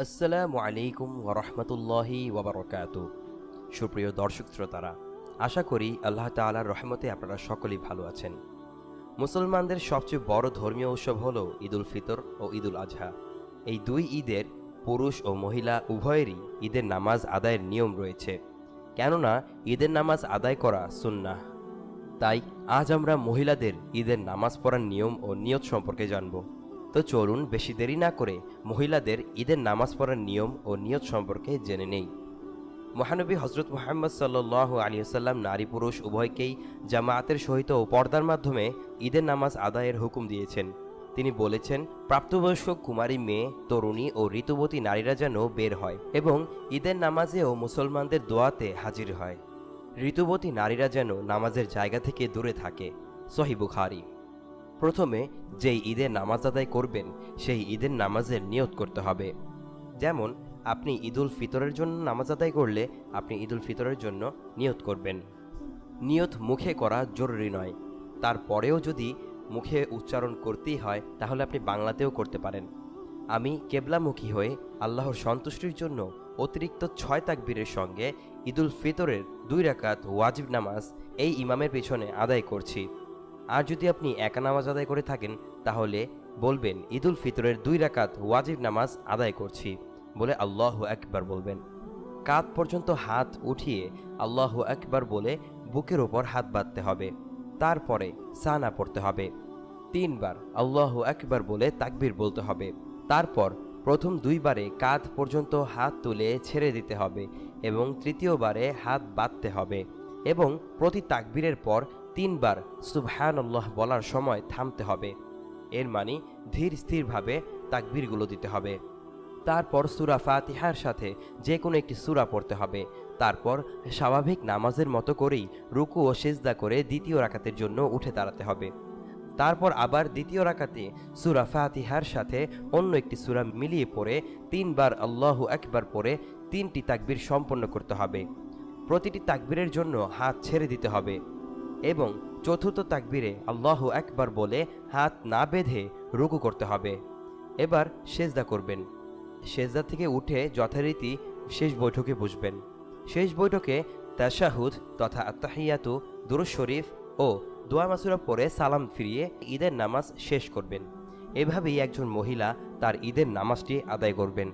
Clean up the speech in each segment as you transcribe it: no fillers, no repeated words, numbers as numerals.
আসসালামু আলাইকুম ওরহমতুল্লাহি ওবরকাতু। সুপ্রিয় দর্শক শ্রোতারা, আশা করি আল্লাহ তাআলার রহমতে আপনারা সকলেই ভালো আছেন। মুসলমানদের সবচেয়ে বড় ধর্মীয় উৎসব হল ঈদুল ফিতর ও ঈদুল আজহা। এই দুই ঈদের পুরুষ ও মহিলা উভয়েরই ঈদের নামাজ আদায়ের নিয়ম রয়েছে, কেননা ঈদের নামাজ আদায় করা সুন্নাহ। তাই আজ আমরা মহিলাদের ঈদের নামাজ পড়ার নিয়ম ও নিয়ত সম্পর্কে জানব। তো চলুন বেশি দেরি না করে মহিলাদের ঈদের নামাজ পড়ার নিয়ম ও নিয়ত সম্পর্কে জেনে নেই। মহানবী হজরত মুহাম্মদ সাল্লাল্লাহু আলাইহি ওয়াসাল্লাম নারী পুরুষ উভয়কেই জামায়াতের সহিত ও পর্দার মাধ্যমে ঈদের নামাজ আদায়ের হুকুম দিয়েছেন। তিনি বলেছেন, প্রাপ্তবয়স্ক কুমারী মেয়ে, তরুণী ও ঋতুবতী নারীরা যেন বের হয় এবং ঈদের নামাজেও মুসলমানদের দোয়াতে হাজির হয়। ঋতুবতী নারীরা যেন নামাজের জায়গা থেকে দূরে থাকে। সহিহ বুখারী। প্রথমে যেই ঈদের নামাজ আদায় করবেন সেই ঈদের নামাজের নিয়ত করতে হবে। যেমন আপনি ঈদুল ফিতরের জন্য নামাজ আদায় করলে আপনি ঈদুল ফিতরের জন্য নিয়ত করবেন। নিয়ত মুখে করা জরুরি নয়, তারপরেও যদি মুখে উচ্চারণ করতেই হয় তাহলে আপনি বাংলাতেও করতে পারেন। আমি কেবলামুখী হয়ে আল্লাহর সন্তুষ্টির জন্য অতিরিক্ত 6 তাকবীরের সঙ্গে ঈদুল ফিতরের 2 রাকাত ওয়াজিব নামাজ এই ইমামের পেছনে আদায় করছি। আর যদি আপনি একা নামাজ আদায় করে থাকেন তাহলে বলবেন, ঈদুল ফিতরের 2 রাকাত ওয়াজিব নামাজ আদায় করছি বলে আল্লাহু আকবার বলবেন। কাঁধ পর্যন্ত হাত উঠিয়ে আল্লাহু আকবার বলে বুকের ওপর হাত বাঁধতে হবে। তারপরে সানা পড়তে হবে। 3 বার আল্লাহু আকবার বলে তাকবীর বলতে হবে। তারপর প্রথম 2 বারে কাঁধ পর্যন্ত হাত তুলে ছেড়ে দিতে হবে এবং তৃতীয়বারে হাত বাঁধতে হবে এবং প্রতি তাকবীরের পর 3 বার সুবহানাল্লাহ বলার সময় থামতে হবে। এর মানে ধীর স্থিরভাবে তাকবীরগুলো দিতে হবে। তারপর সূরা ফাতিহার সাথে যে কোনো একটি সূরা পড়তে হবে। তারপর স্বাভাবিক নামাজের মতো করেই রুকু ও সিজদা করে দ্বিতীয় রাকাতের জন্য উঠে দাঁড়াতে হবে। তারপর আবার দ্বিতীয় রাকাতে সূরা ফাতিহার সাথে অন্য একটি সূরা মিলিয়ে পড়ে 3 বার আল্লাহু আকবার পড়ে 3টি তাকবীর সম্পন্ন করতে হবে। প্রতিটি তাকবীরের জন্য হাত ছেড়ে দিতে হবে এবং চতুর্থ তাকবীরে আল্লাহু আকবার বলে হাত না বেঁধে রুকু করতে হবে। এবার সেজদা করবেন। সেজদা থেকে উঠে যথারীতি শেষ বৈঠকে বসবেন। শেষ বৈঠকে তাশাহুদ তথা আত্তাহিয়াতু, দুরূদ শরীফ ও দোয়া মাসুরা পড়ে সালাম ফিরিয়ে ঈদের নামাজ শেষ করবেন। এভাবেই একজন মহিলা তার ঈদের নামাজটি আদায় করবেন।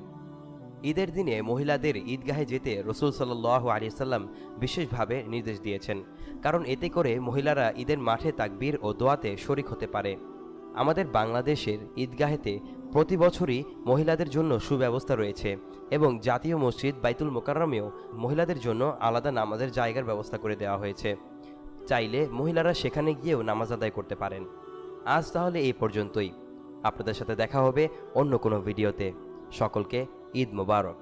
ঈদের দিনে মহিলাদের ঈদগাহে যেতে রাসূল সাল্লাল্লাহু আলাইহি ওয়াসাল্লাম বিশেষভাবে নির্দেশ দিয়েছেন, কারণ এতে করে মহিলারা ঈদের মাঠে তাকবীর ও দোয়াতে শরীক হতে পারে। আমাদের বাংলাদেশের ঈদগাহেতে প্রতি বছরই মহিলাদের জন্য সুব্যবস্থা রয়েছে এবং জাতীয় মসজিদ বাইতুল মোকাররমেও মহিলাদের জন্য আলাদা নামাজের জায়গার ব্যবস্থা করে দেওয়া হয়েছে। চাইলে মহিলারা সেখানে গিয়েও নামাজ আদায় করতে পারেন। আজ তাহলে এই পর্যন্তই। আপনাদের সাথে দেখা হবে অন্য কোনো ভিডিওতে। সকলকে ঈদ মোবারক।